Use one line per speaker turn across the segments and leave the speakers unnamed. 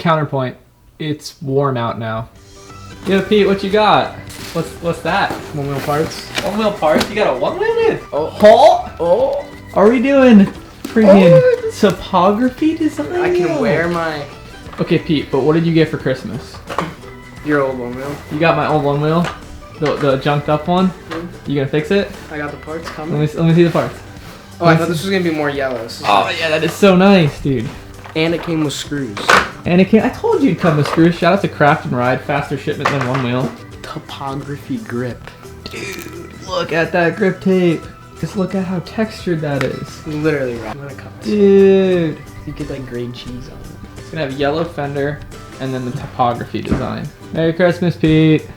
Counterpoint, it's warm out now. Yo, Pete, what you got? What's that?
One wheel parts.
One wheel parts? You got a one wheel in?
Oh.
Are we doing freaking topography design?
I can wear my...
Okay, Pete, but what did you get for Christmas?
Your old one wheel.
You got my old one wheel? The junked up one? Mm-hmm. You gonna fix it?
I got the parts coming.
Let me see the parts.
Oh, I thought this was gonna be more yellow.
Oh yeah, that is so nice, dude.
And it came with screws.
And it came, I told you it'd come with screws. Shout out to Craft and Ride, faster shipment than one wheel.
Topography grip.
Dude, look at that grip tape. Just look at how textured that is.
Literally right. I'm gonna cut this.
Dude.
You get like grade cheese on it.
It's gonna have yellow fender and then the topography design. Merry Christmas, Pete.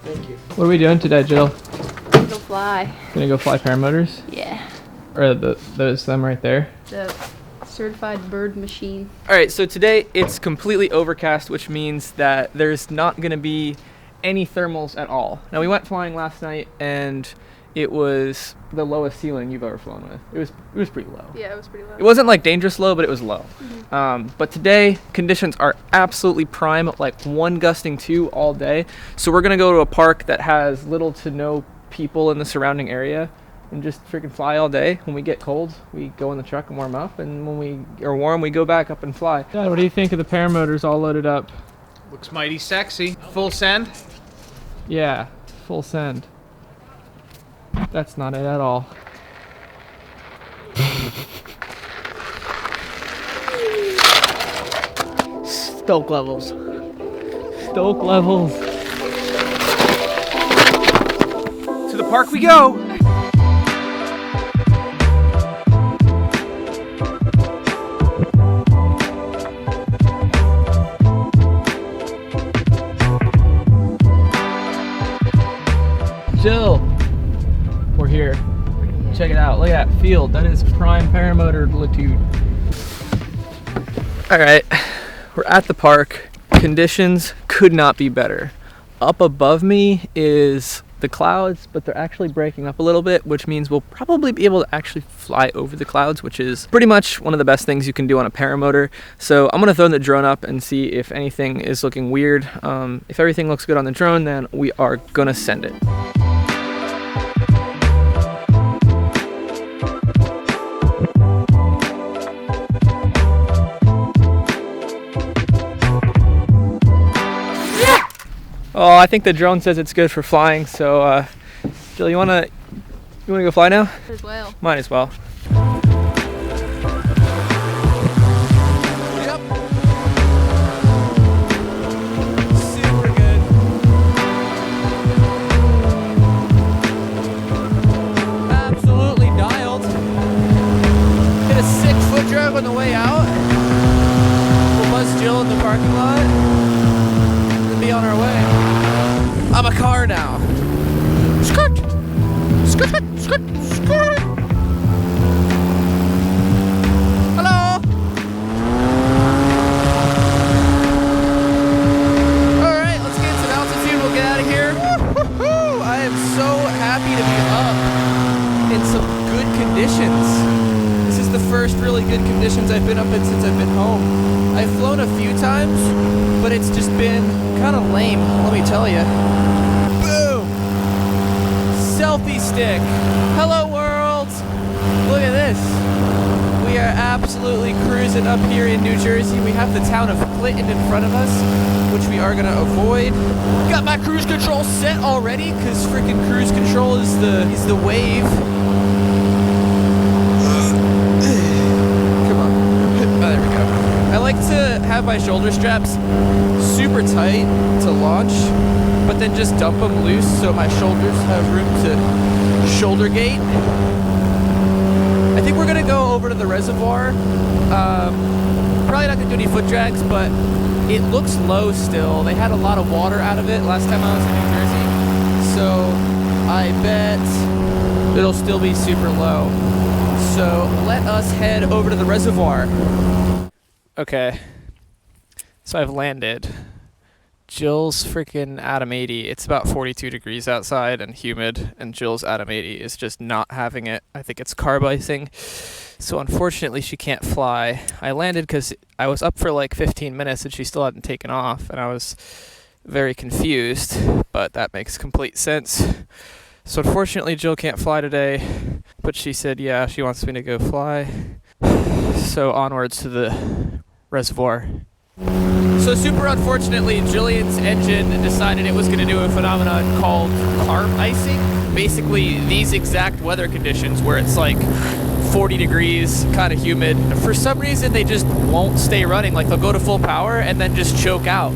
Thank you.
What are we doing today, Jill?
Go fly.
Gonna go fly paramotors?
Yeah.
Or them right there?
The certified bird machine.
Alright, so today it's completely overcast, which means that there's not gonna be any thermals at all. Now we went flying last night and it was the lowest ceiling you've ever flown with. It was pretty low.
Yeah, it was pretty low.
It wasn't like dangerous low, but it was low. Mm-hmm. But today conditions are absolutely prime, like 1 gusting 2 all day. So we're gonna go to a park that has little to no people in the surrounding area and just freaking fly all day. When we get cold, we go in the truck and warm up, and when we are warm, we go back up and fly. Dad, what do you think of the paramotors all loaded up?
Looks mighty sexy. Full send?
Yeah, full send. That's not it at all.
Stoke levels.
Stoke levels.
To the park we go!
Jill, we're here. Check it out. Look at that field. That is prime paramotor latitude. All right, we're at the park. Conditions could not be better. Up above me is the clouds, but they're actually breaking up a little bit, which means we'll probably be able to actually fly over the clouds, which is pretty much one of the best things you can do on a paramotor. So I'm gonna throw the drone up and see if anything is looking weird. If everything looks good on the drone, then we are gonna send it. Oh, I think the drone says it's good for flying, so Jill, you wanna go fly now?
As well.
Might as well.
Yep. Super good. Absolutely dialed. Hit a 6-foot drag on the way out. We'll buzz Jill in the parking lot and be on our way. I'm a car now. Skirt! Skirt! Skirt! Skirt! Hello! Alright, let's get some altitude. We'll get out of here. Woo-hoo-hoo! I am so happy to be up in some good conditions. This is the first really good conditions I've been up in since I've been home. I've flown a few times, but it's just been kind of lame, let me tell you. Boom! Selfie stick. Hello world! Look at this. We are absolutely cruising up here in New Jersey. We have the town of Clinton in front of us, which we are gonna avoid. Got my cruise control set already, cause freaking cruise control is the wave. Come on. Oh, there we go. I like to have my shoulder straps super tight to launch, but then just dump them loose so my shoulders have room to shoulder gate. I think we're gonna go over to the reservoir. Probably not gonna do any foot drags, but it looks low still. They had a lot of water out of it last time I was in New Jersey, so I bet it'll still be super low. So let us head over to the reservoir. Okay, so I've landed.
Jill's freaking Atom 80. It's about 42 degrees outside and humid, and Jill's Atom 80 is just not having it. I think it's carb icing. So unfortunately, she can't fly. I landed because I was up for like 15 minutes and she still hadn't taken off, and I was very confused, but that makes complete sense. So unfortunately, Jill can't fly today, but she said, yeah, she wants me to go fly. So onwards to the reservoir. So super unfortunately, Jillian's engine decided it was going to do a phenomenon called carb icing. Basically, these exact weather conditions where it's like 40 degrees, kind of humid. For some reason, they just won't stay running. Like, they'll go to full power and then just choke out.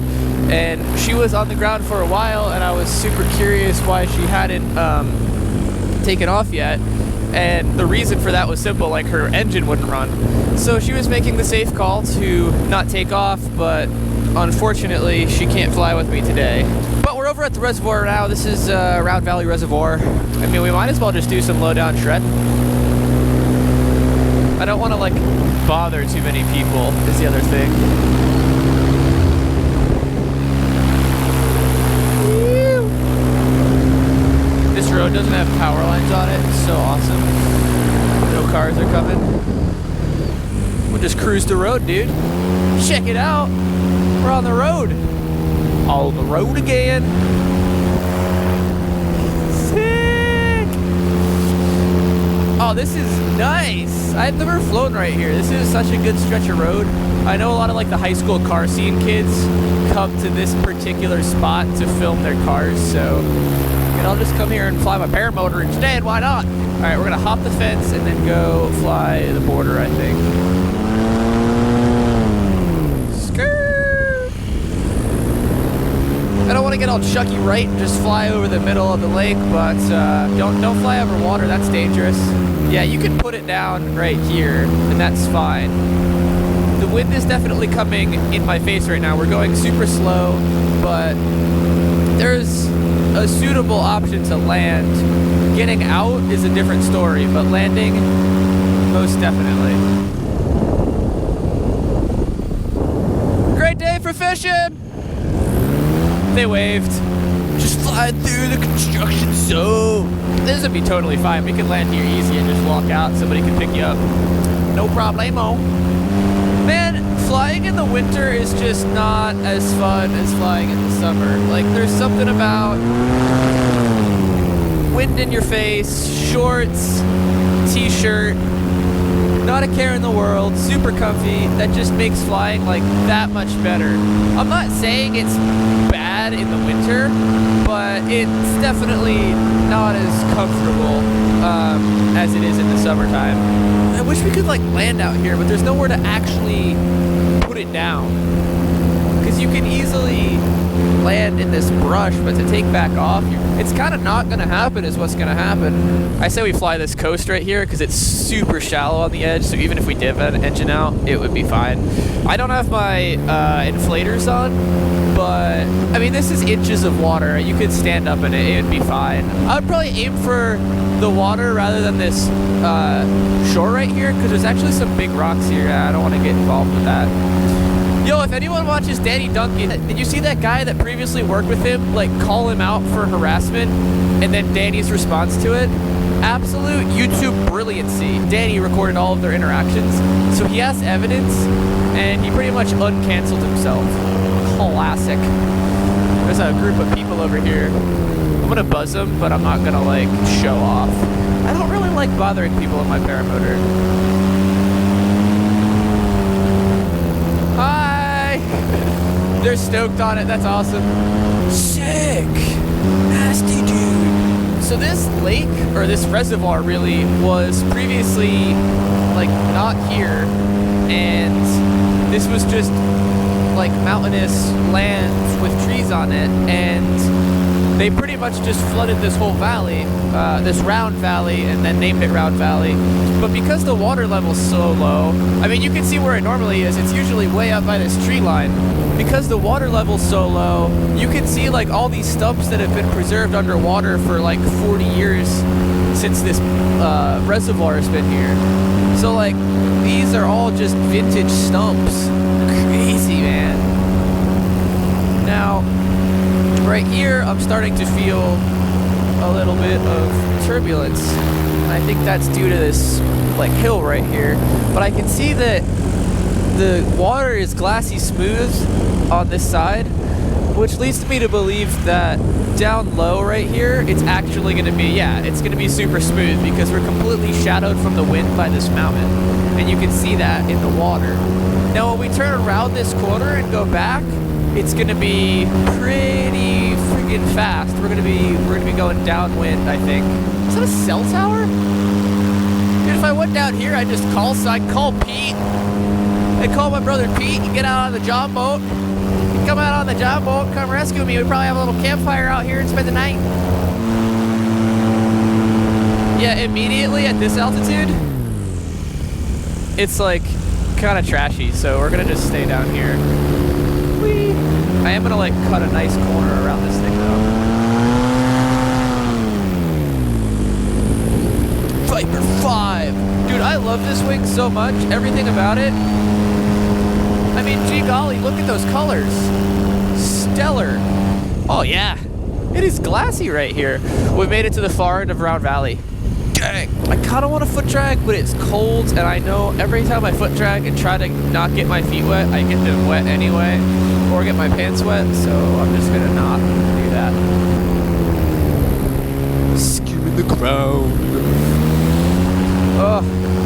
And she was on the ground for a while, and I was super curious why she hadn't taken off yet. And the reason for that was simple, like her engine wouldn't run. So she was making the safe call to not take off, but unfortunately she can't fly with me today. But we're over at the reservoir now. This is Round Valley Reservoir. I mean, we might as well just do some low down shred. I don't want to like bother too many people is the other thing. This road doesn't have power lines on it. It's so awesome. No cars are coming. We'll just cruise the road, dude. Check it out. We're on the road. On the road again. Sick. Oh, this is nice. I've never flown right here. This is such a good stretch of road. I know a lot of like the high school car scene kids come to this particular spot to film their cars, so I'll just come here and fly my paramotor instead. Why not? All right, we're gonna hop the fence and then go fly the border, I think. Skirt. I don't want to get all Chucky right and just fly over the middle of the lake, but don't fly over water. That's dangerous. Yeah, you can put it down right here, and that's fine. The wind is definitely coming in my face right now. We're going super slow, but there's a suitable option to land. Getting out is a different story, but landing, most definitely. Great day for fishing! They waved. Just flying through the construction zone. This would be totally fine. We could land here easy and just walk out. Somebody can pick you up. No problemo. Man, flying in the winter is just not as fun as flying in the summer. Like, there's something about wind in your face, shorts, t-shirt, not a care in the world, super comfy, that just makes flying like that much better. I'm not saying it's bad in the winter, but it's definitely not as comfortable as it is in the summertime. I wish we could like land out here, but there's nowhere to actually put it down, because you can easily land in this brush, but to take back off, it's kind of not gonna happen is what's gonna happen. I say we fly this coast right here because it's super shallow on the edge, so even if we did have an engine out, it would be fine. I don't have my inflators on, but I mean, this is inches of water. You could stand up in it, it would be fine. I would probably aim for the water rather than this shore right here, because there's actually some big rocks here. I don't want to get involved with that. Yo, if anyone watches Danny Duncan, did you see that guy that previously worked with him, like, call him out for harassment, and then Danny's response to it? Absolute YouTube brilliancy. Danny recorded all of their interactions, so he has evidence, and he pretty much uncanceled himself. Classic. There's a group of people over here. I'm gonna buzz them, but I'm not gonna, like, show off. I don't really like bothering people in my paramotor. Hi! They're stoked on it, that's awesome. Sick! Nasty dude! So this lake, or this reservoir really, was previously, like, not here, and this was just, like, mountainous land with trees on it, and they pretty much just flooded this whole valley, this round valley, and then named it Round Valley. But because the water level's so low, I mean, you can see where it normally is. It's usually way up by this tree line. Because the water level's so low, you can see like all these stumps that have been preserved underwater for like 40 years since this reservoir has been here. So like, these are all just vintage stumps. Crazy, man. Now,
I'm starting to feel a little bit of turbulence. And I think that's due to this like hill right here. But I can see that the water is glassy smooth on this side, which leads me to believe that down low right here, it's actually going to be, yeah, it's going to be super smooth because we're completely shadowed from the wind by this mountain. And you can see that in the water. Now when we turn around this corner and go back, it's going to be pretty freaking fast. We're going to be going downwind, I think. Is that a cell tower? Dude, if I went down here, I'd call Pete. I'd call my brother Pete and get out on the job boat. He'd come out on the job boat, come rescue me. We'd probably have a little campfire out here and spend the night. Yeah, immediately at this altitude, it's like kind of trashy, so we're gonna just stay down here. Whee! I am gonna like cut a nice corner around this thing though. Viper 5! Dude, I love this wing so much, everything about it. I mean, gee golly, look at those colors. Stellar. Oh yeah, it is glassy right here. We made it to the far end of Round Valley. Dang, I kind of want a foot drag, but it's cold, and I know every time I foot drag and try to not get my feet wet, I get them wet anyway, or get my pants wet, so I'm just gonna not do that. Skimming the ground. Oh.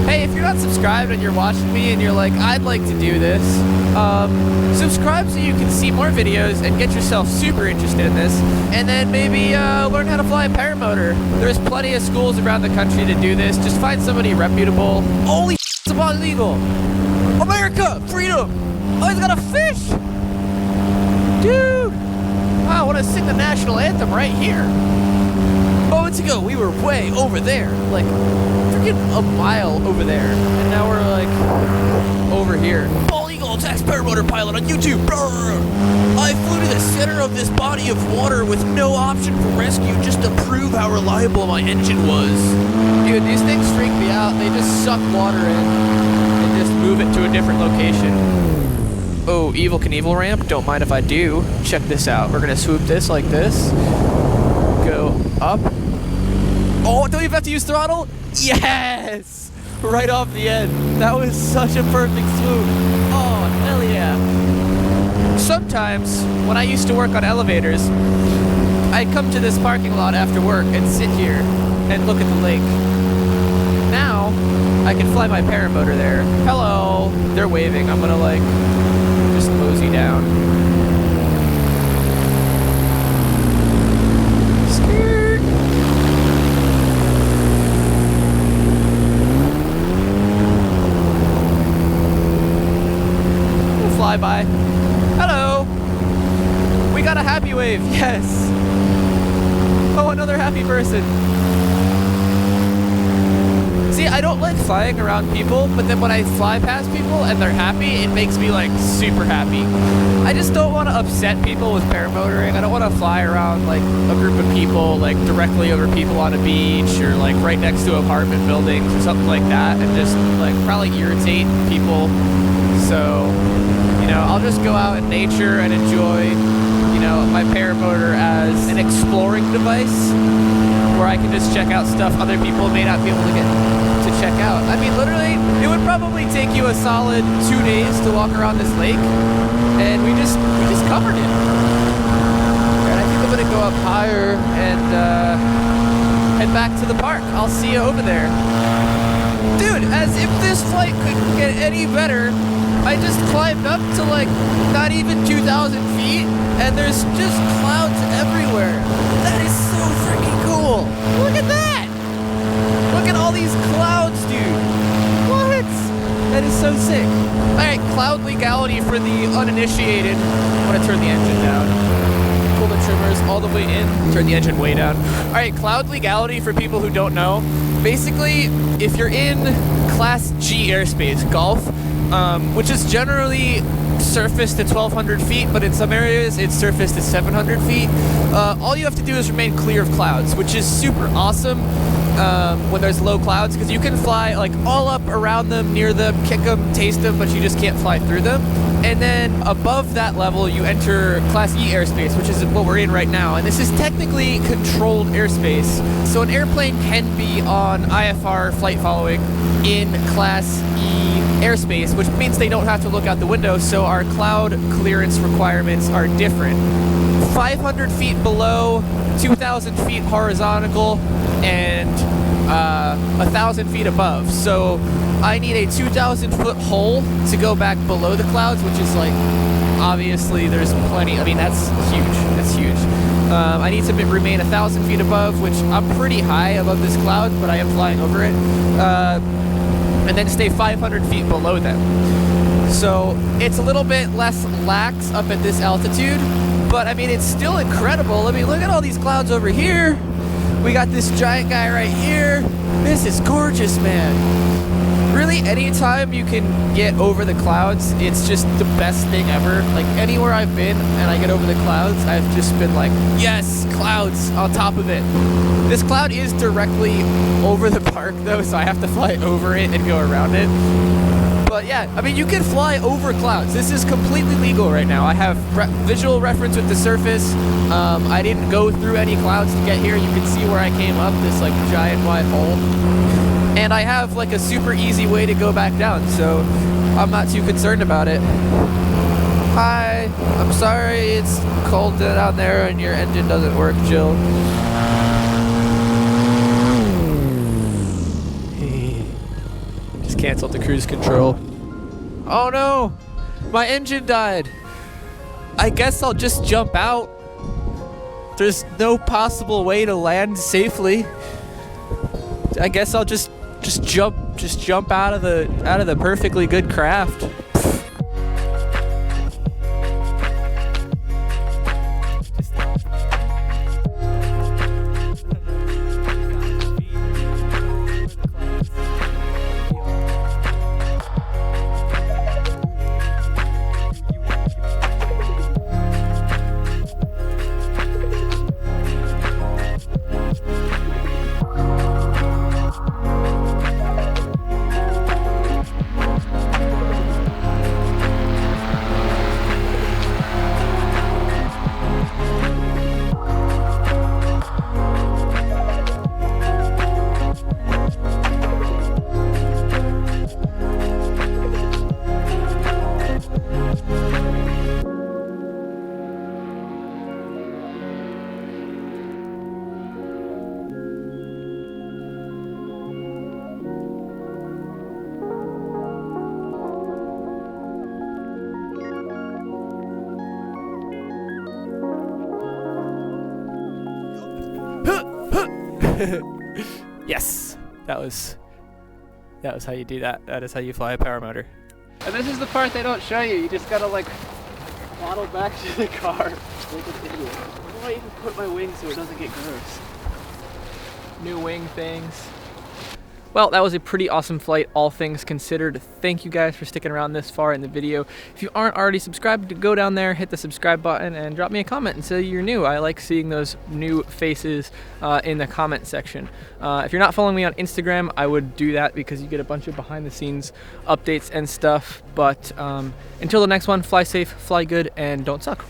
Hey, if you're not subscribed and you're watching me and you're like, I'd like to do this, subscribe so you can see more videos and get yourself super interested in this, and then maybe learn how to fly a paramotor. There's plenty of schools around the country to do this. Just find somebody reputable. Holy it's a bald eagle! America! Freedom! Oh, he's got a fish! Dude! Wow, I want to sing the national anthem right here. Moments ago, we were way over there. Like, a mile over there, and now we're like over here. Bald eagle attacks paramotor pilot on YouTube. Brr. I flew to the center of this body of water with no option for rescue just to prove how reliable my engine was. Dude, these things freak me out. They just suck water in and just move it to a different location. Oh, Evel Knievel ramp. Don't mind if I do. Check this out. We're gonna swoop this like this. Go up. Oh, don't even have to use throttle? Yes! Right off the end. That was such a perfect swoop. Oh, hell yeah. Sometimes, when I used to work on elevators, I'd come to this parking lot after work and sit here and look at the lake. Now, I can fly my paramotor there. Hello. They're waving. I'm gonna like, just mosey down. By. Hello! We got a happy wave, yes! Oh, another happy person. See, I don't like flying around people, but then when I fly past people and they're happy, it makes me like super happy. I just don't want to upset people with paramotoring. I don't want to fly around like a group of people, like directly over people on a beach or like right next to apartment buildings or something like that, and just like probably irritate people. So, you know, I'll just go out in nature and enjoy, you know, my paramotor as an exploring device where I can just check out stuff other people may not be able to get to check out. I mean, literally, it would probably take you a solid 2 days to walk around this lake, and we just covered it. And I think I'm gonna go up higher and head back to the park. I'll see you over there. Dude, as if this flight couldn't get any better, I just climbed up to like not even 2,000 feet, and there's just clouds everywhere. That is so freaking cool. Look at that. Look at all these clouds, dude. What? That is so sick. All right, cloud legality for the uninitiated. I'm gonna turn the engine down. Pull the trimmers all the way in, turn the engine way down. All right, cloud legality for people who don't know. Basically, if you're in Class G airspace, Golf, which is generally surfaced at 1,200 feet, but in some areas it's surfaced at 700 feet. All you have to do is remain clear of clouds, which is super awesome when there's low clouds, because you can fly like all up around them, near them, kick them, taste them, but you just can't fly through them. And then above that level, you enter Class E airspace, which is what we're in right now. And this is technically controlled airspace. So an airplane can be on IFR flight following in Class E airspace, which means they don't have to look out the window. So our cloud clearance requirements are different. 500 feet below, 2,000 feet horizontal, and 1,000 feet above. So I need a 2,000 foot hole to go back below the clouds, which is like, obviously there's plenty. I mean, that's huge. That's huge. I need to remain 1,000 feet above, which I'm pretty high above this cloud, but I am flying over it. And then stay 500 feet below them. So it's a little bit less lax up at this altitude, but I mean, it's still incredible. I mean, look at all these clouds over here. We got this giant guy right here. This is gorgeous, man. Really, anytime you can get over the clouds, it's just the best thing ever. Like, anywhere I've been and I get over the clouds, I've just been like, yes, clouds on top of it. This cloud is directly over the park, though, so I have to fly over it and go around it. But yeah, I mean, you can fly over clouds. This is completely legal right now. I have visual reference with the surface. I didn't go through any clouds to get here. You can see where I came up, this like giant wide hole. And I have like a super easy way to go back down, so I'm not too concerned about it. Hi, I'm sorry it's cold down there and your engine doesn't work, Jill. Just canceled the cruise control. Oh no, my engine died. I guess I'll just jump out. There's no possible way to land safely. I guess I'll just jump out of the perfectly good craft. Yes, that was how you do that. That is how you fly a paramotor. And this is the part they don't show you. You just gotta like waddle back to the car. Like an idiot. How do I even put my wings so it doesn't get gross? New wing things. Well, that was a pretty awesome flight, all things considered. Thank you guys for sticking around this far in the video. If you aren't already subscribed, go down there, hit the subscribe button, and drop me a comment and say you're new. I like seeing those new faces in the comment section. If you're not following me on Instagram, I would do that because you get a bunch of behind the scenes updates and stuff. But until the next one, fly safe, fly good, and don't suck.